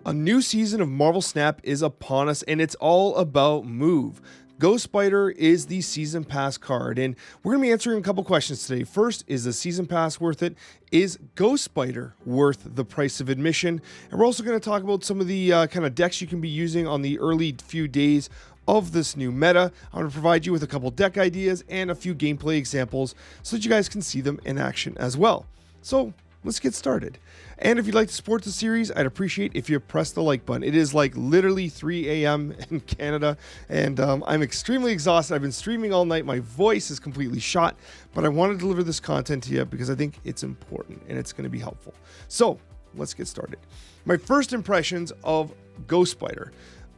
A new season of Marvel Snap is upon us, and it's all about Move. Ghost Spider is the Season Pass card, and we're going to be answering a couple questions today. First, is the Season Pass worth it? Is Ghost Spider worth the price of admission? And we're also going to talk about some of the kind of decks you can be using on the early few days of this new meta. I'm going to provide you with a couple deck ideas and a few gameplay examples so that you guys can see them in action as well. So let's get started. And if you'd like to support the series, I'd appreciate if you press the like button. It is like literally 3 a.m. in Canada, and I'm extremely exhausted. I've been streaming all night. My voice is completely shot, but I want to deliver this content to you because I think it's important and it's going to be helpful. So let's get started. My first impressions of Ghost Spider.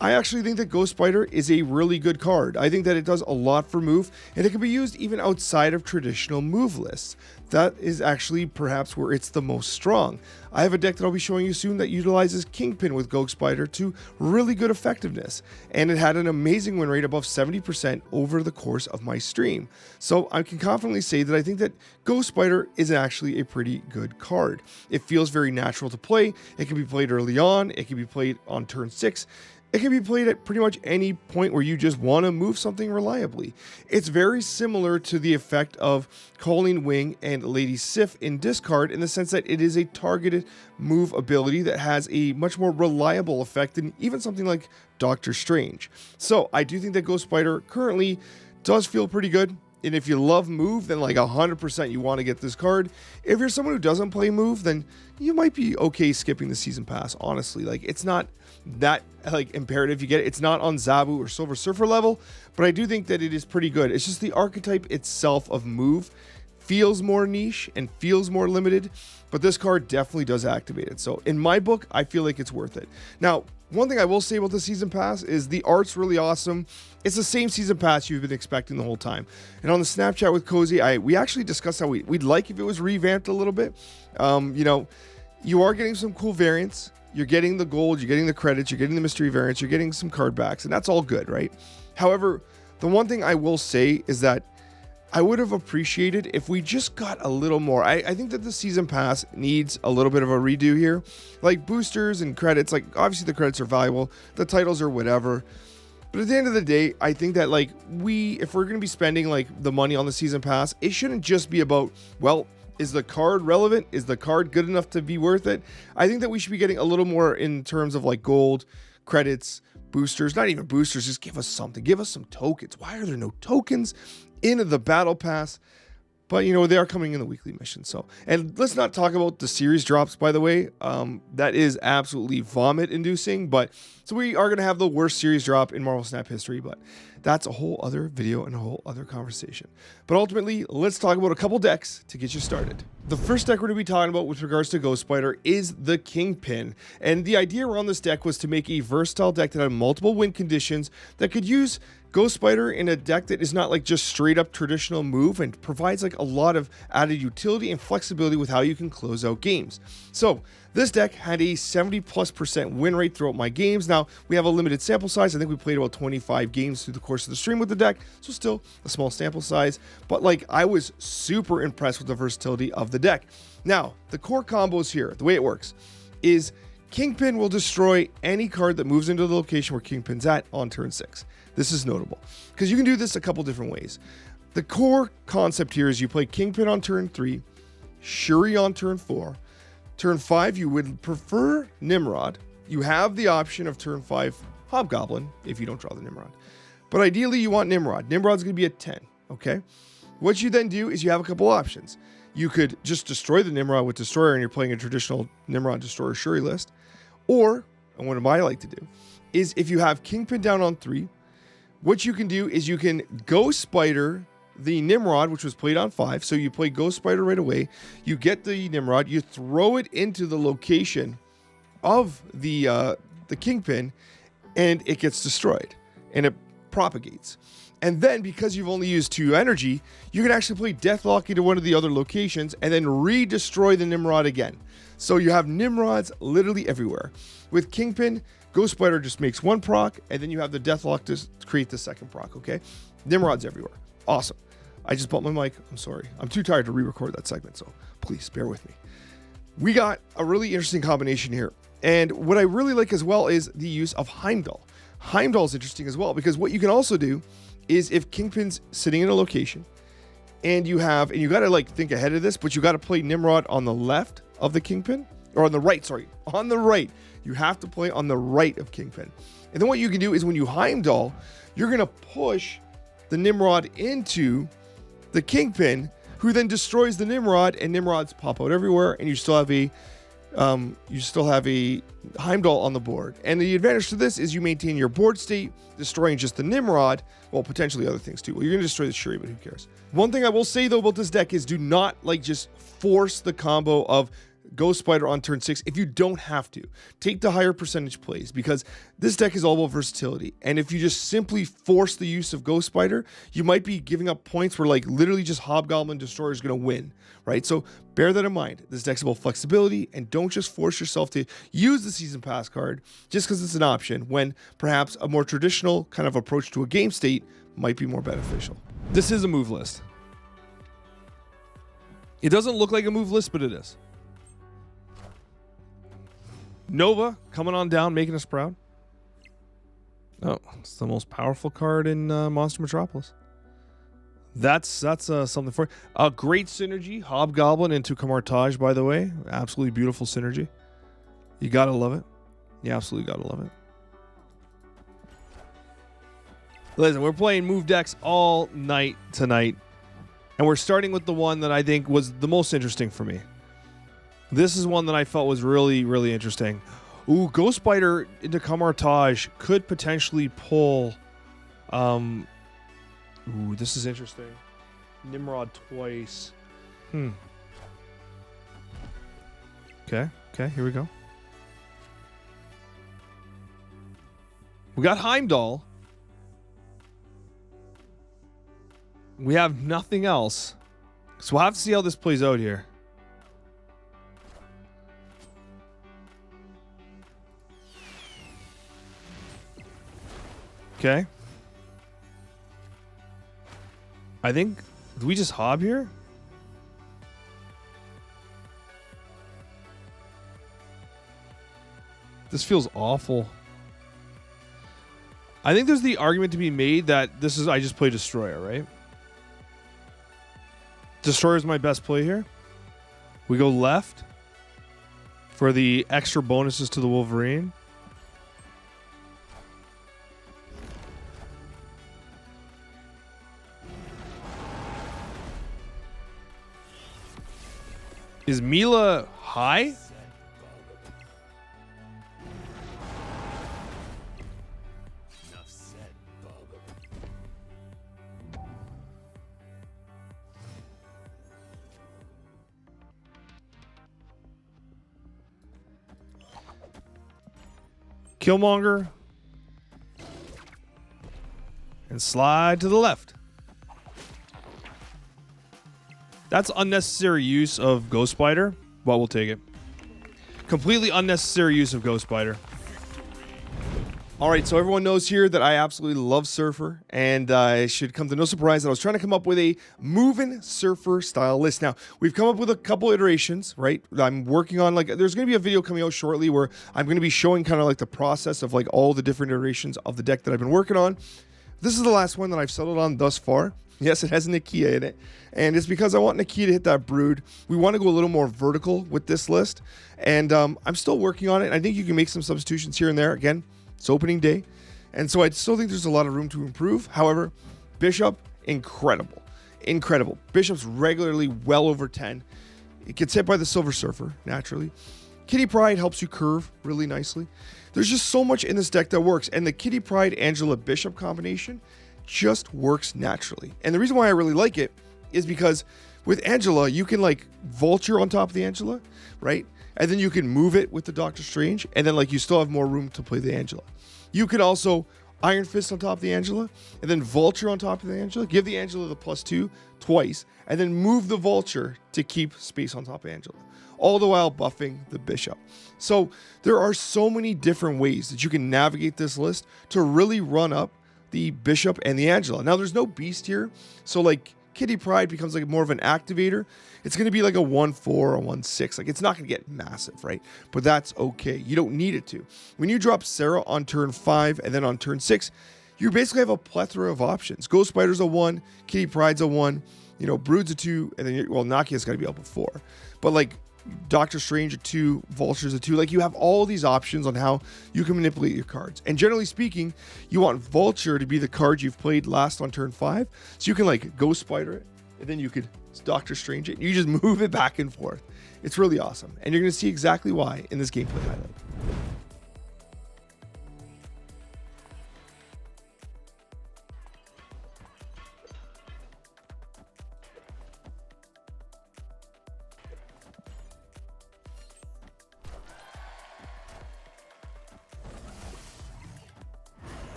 I actually think that Ghost Spider is a really good card. I think that it does a lot for Move, and it can be used even outside of traditional Move lists. That is actually perhaps where it's the most strong. I have a deck that I'll be showing you soon that utilizes Kingpin with Ghost Spider to really good effectiveness, and it had an amazing win rate above 70% over the course of my stream. So I can confidently say that I think that Ghost Spider is actually a pretty good card. It feels very natural to play. It can be played early on. It can be played on turn 6. It can be played at pretty much any point where you just want to move something reliably. It's very similar to the effect of Calling Wing and Lady Sif in discard in the sense that it is a targeted move ability that has a much more reliable effect than even something like Doctor Strange. So I do think that Ghost Spider currently does feel pretty good. And if you love Move, then like 100% you want to get this card. If you're someone who doesn't play Move, then you might be okay skipping the Season Pass, honestly. Like, it's not that like imperative you get it. It's not on Zabu or Silver Surfer level, but I do think that it is pretty good. It's just the archetype itself of Move feels more niche and feels more limited, but this card definitely does activate it. So in my book, I feel like it's worth it. Now, one thing I will say about the Season Pass is the art's really awesome. It's the same Season Pass you've been expecting the whole time. And on the Snapchat with Coccia, we actually discussed how we'd like if it was revamped a little bit. You know, you are getting some cool variants. You're getting the gold, you're getting the credits, you're getting the mystery variants, you're getting some card backs, and that's all good, right? However, the one thing I will say is that I would have appreciated if we just got a little more. I think that the Season Pass needs a little bit of a redo here. Like boosters and credits, like obviously the credits are valuable, the titles are whatever. But at the end of the day, I think that like if we're going to be spending like the money on the Season Pass, it shouldn't just be about, well, is the card relevant? Is the card good enough to be worth it? I think that we should be getting a little more in terms of like gold, credits, boosters, not even boosters, just give us something. Give us some tokens. Why are there no tokens in the battle pass? But, you know, they are coming in the weekly mission. So, and let's not talk about the series drops, by the way. That is absolutely vomit inducing. But so we are going to have the worst series drop in Marvel Snap history. But that's a whole other video and a whole other conversation. But ultimately, let's talk about a couple decks to get you started. The first deck we're going to be talking about with regards to Ghost Spider is the Kingpin. And the idea around this deck was to make a versatile deck that had multiple win conditions that could use Ghost Spider in a deck that is not like just straight up traditional Move and provides like a lot of added utility and flexibility with how you can close out games. So this deck had a 70+% win rate throughout my games. Now we have a limited sample size. I think we played about 25 games through the course of the stream with the deck, so still a small sample size, but like I was super impressed with the versatility of the deck. Now the core combos here, the way it works is Kingpin will destroy any card that moves into the location where Kingpin's at on turn 6. This is notable because you can do this a couple different ways. The core concept here is you play Kingpin on turn 3, Shuri on turn 4. Turn 5, you would prefer Nimrod. You have the option of turn 5 Hobgoblin if you don't draw the Nimrod. But ideally, you want Nimrod. Nimrod's going to be at 10, okay? What you then do is you have a couple options. You could just destroy the Nimrod with Destroyer and you're playing a traditional Nimrod Destroyer Shuri list. Or, and what I like to do, is if you have Kingpin down on 3, what you can do is you can Ghost Spider the Nimrod, which was played on 5. So you play Ghost Spider right away. You get the Nimrod, you throw it into the location of the Kingpin, and it gets destroyed, and it propagates. And then, because you've only used 2 energy, you can actually play Deathlock into one of the other locations and then re-destroy the Nimrod again. So you have Nimrods literally everywhere. With Kingpin, Ghost Spider just makes 1 proc, and then you have the Deathlock to create the 2nd proc, okay? Nimrods everywhere. Awesome. I just bumped my mic. I'm sorry. I'm too tired to re-record that segment, so please bear with me. We got a really interesting combination here. And what I really like as well is the use of Heimdall. Heimdall is interesting as well, because what you can also do is if Kingpin's sitting in a location and you got to like think ahead of this, but you got to play Nimrod on the left of the Kingpin, or on the right, sorry, on the right. You have to play on the right of Kingpin. And then what you can do is when you Heimdall, you're going to push the Nimrod into the Kingpin, who then destroys the Nimrod, and Nimrods pop out everywhere, and you still have a Heimdall on the board. And the advantage to this is you maintain your board state, destroying just the Nimrod, well, potentially other things too. Well, you're going to destroy the Shuri, but who cares? One thing I will say though about this deck is do not like just force the combo of Ghost Spider on turn 6 if you don't have to. Take the higher percentage plays, because this deck is all about versatility. And if you just simply force the use of Ghost Spider, you might be giving up points where like literally just Hobgoblin Destroyer is going to win, right? So bear that in mind. This deck's about flexibility, and don't just force yourself to use the Season Pass card just because it's an option, when perhaps a more traditional kind of approach to a game state might be more beneficial. This is a move list. It doesn't look like a move list, but it is. Nova coming on down, making us proud. Oh, it's the most powerful card in Monster Metropolis. That's something for a great synergy. Hobgoblin into Camartage, by the way. Absolutely beautiful synergy. You gotta love it. You absolutely gotta love it. Listen, we're playing move decks all night tonight, and we're starting with the one that I think was the most interesting for me. This is one that I felt was really, really interesting. Ooh, Ghost Spider into Camartage could potentially pull. Ooh, this is interesting. Nimrod twice. Okay, here we go. We got Heimdall. We have nothing else. So we'll have to see how this plays out here. Okay. I think, do we just hob here? This feels awful. I think there's the argument to be made that I just play Destroyer, right? Destroyer is my best play here. We go left for the extra bonuses to the Wolverine. Is Mila high? Killmonger. And slide to the left. That's unnecessary use of Ghost Spider, but we'll take it. Completely unnecessary use of Ghost Spider. All right, so everyone knows here that I absolutely love Surfer, and it should come to no surprise that I was trying to come up with a Movin Surfer style list. Now, we've come up with a couple iterations, right? I'm working on, like, there's going to be a video coming out shortly where I'm going to be showing kind of like the process of like all the different iterations of the deck that I've been working on. This is the last one that I've settled on thus far. Yes, it has Nakia in it, and it's because I want Nakia to hit that brood. We want to go a little more vertical with this list, and I'm still working on it. I think you can make some substitutions here and there. Again, it's opening day, and so I still think there's a lot of room to improve. However, Bishop, incredible. Bishop's regularly well over 10. It gets hit by the Silver Surfer, naturally. Kitty Pryde helps you curve really nicely. There's just so much in this deck that works, and the Kitty Pryde Angela Bishop combination just works naturally. And the reason why I really like it is because with Angela, you can like Vulture on top of the Angela, right? And then you can move it with the Doctor Strange, and then like you still have more room to play the Angela. You could also Iron Fist on top of the Angela, and then Vulture on top of the Angela. Give the Angela the +2 twice, and then move the Vulture to keep space on top of Angela, all the while buffing the Bishop. So there are so many different ways that you can navigate this list to really run up the Bishop and the Angela. Now, there's no Beast here, so like Kitty Pryde becomes like more of an activator, it's going to be like a 1-4 or 1-6. Like, it's not going to get massive, right? But that's okay. You don't need it to. When you drop Sarah on turn 5 and then on turn 6, you basically have a plethora of options. Ghost Spider's a 1, Kitty Pryde's a 1, Brood's a 2, and then, Nakia's got to be up a 4. But like, Doctor Strange a 2, Vulture's a 2. Like, you have all these options on how you can manipulate your cards. And generally speaking, you want Vulture to be the card you've played last on turn 5. So you can like Ghost Spider it, and then you could Doctor Strange it. And you just move it back and forth. It's really awesome. And you're going to see exactly why in this gameplay highlight.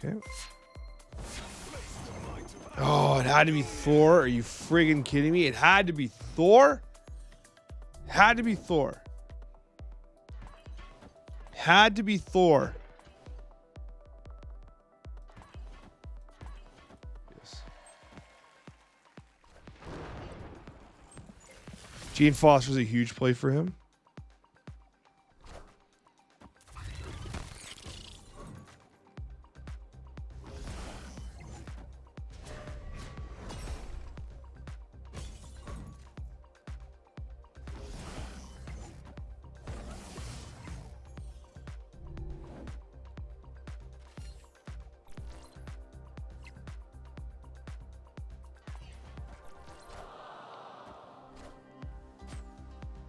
Okay. Oh, it had to be Thor. Are you friggin' kidding me? It had to be Thor? Had to be Thor. Had to be Thor. Yes. Jane Foster's a huge play for him.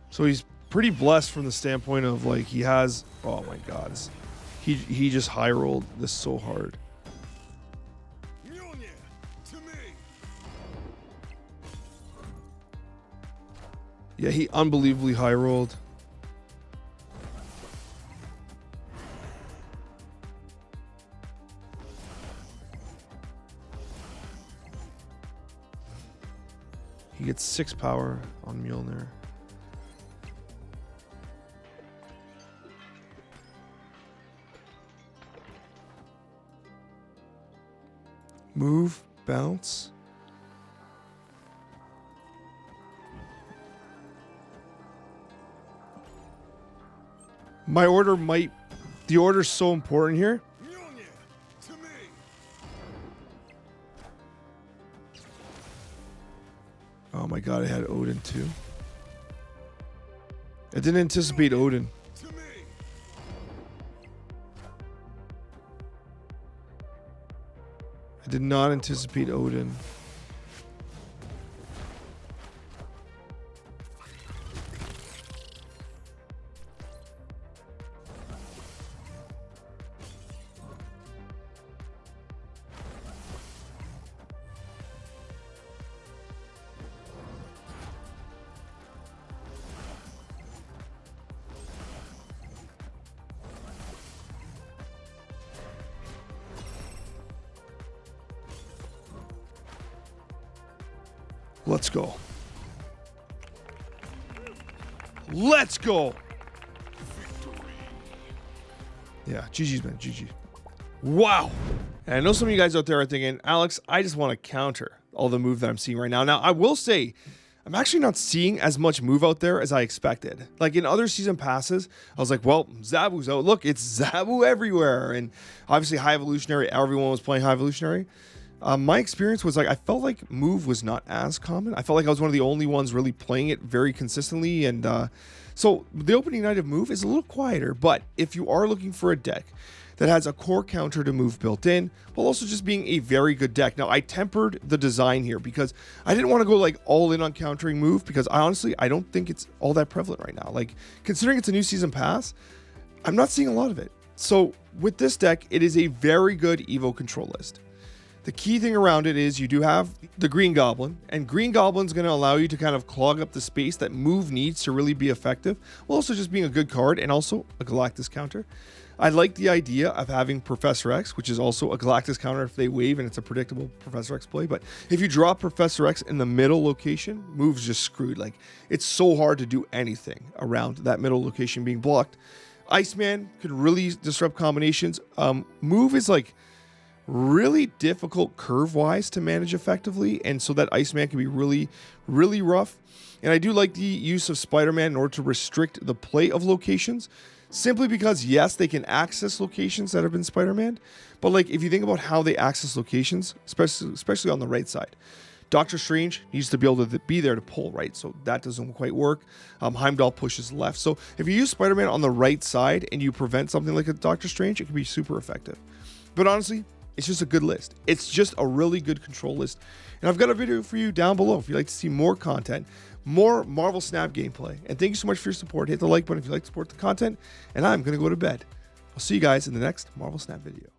So he's pretty blessed from the standpoint of like he has, oh my god, he just high rolled this so hard. Yeah, he unbelievably high rolled. He gets 6 power on Mjolnir. Move, bounce. My order might... The order's so important here. Oh my god, I had Odin too. I didn't anticipate Odin. I did not anticipate Odin. Let's go. Let's go. Yeah, GG's, man. GG. Wow. And I know some of you guys out there are thinking, Alex, I just want to counter all the move that I'm seeing right now. Now, I will say, I'm actually not seeing as much move out there as I expected. Like in other season passes, I was like, well, Zabu's out. Look, it's Zabu everywhere. And obviously High Evolutionary, everyone was playing High Evolutionary. My experience was like, I felt like move was not as common. I felt like I was one of the only ones really playing it very consistently. And so the opening night of move is a little quieter, but if you are looking for a deck that has a core counter to move built in, while also just being a very good deck. Now, I tempered the design here because I didn't want to go like all in on countering move because I don't think it's all that prevalent right now. Like considering it's a new season pass, I'm not seeing a lot of it. So with this deck, it is a very good Evo control list. The key thing around it is you do have the Green Goblin, and Green Goblin's going to allow you to kind of clog up the space that move needs to really be effective, while also just being a good card and also a Galactus counter. I like the idea of having Professor X, which is also a Galactus counter if they wave and it's a predictable Professor X play. But if you drop Professor X in the middle location, move's just screwed. Like, it's so hard to do anything around that middle location being blocked. Iceman could really disrupt combinations. Move is like really difficult curve-wise to manage effectively, and so that Iceman can be really, really rough. And I do like the use of Spider-Man in order to restrict the play of locations, simply because, yes, they can access locations that have been Spider-Man, but like if you think about how they access locations, especially on the right side, Doctor Strange needs to be able to be there to pull, right? So that doesn't quite work. Heimdall pushes left. So if you use Spider-Man on the right side and you prevent something like a Doctor Strange, it can be super effective. But honestly, it's just a good list. It's just a really good control list. And I've got a video for you down below if you'd like to see more content, more Marvel Snap gameplay. And thank you so much for your support. Hit the like button if you'd like to support the content. And I'm going to go to bed. I'll see you guys in the next Marvel Snap video.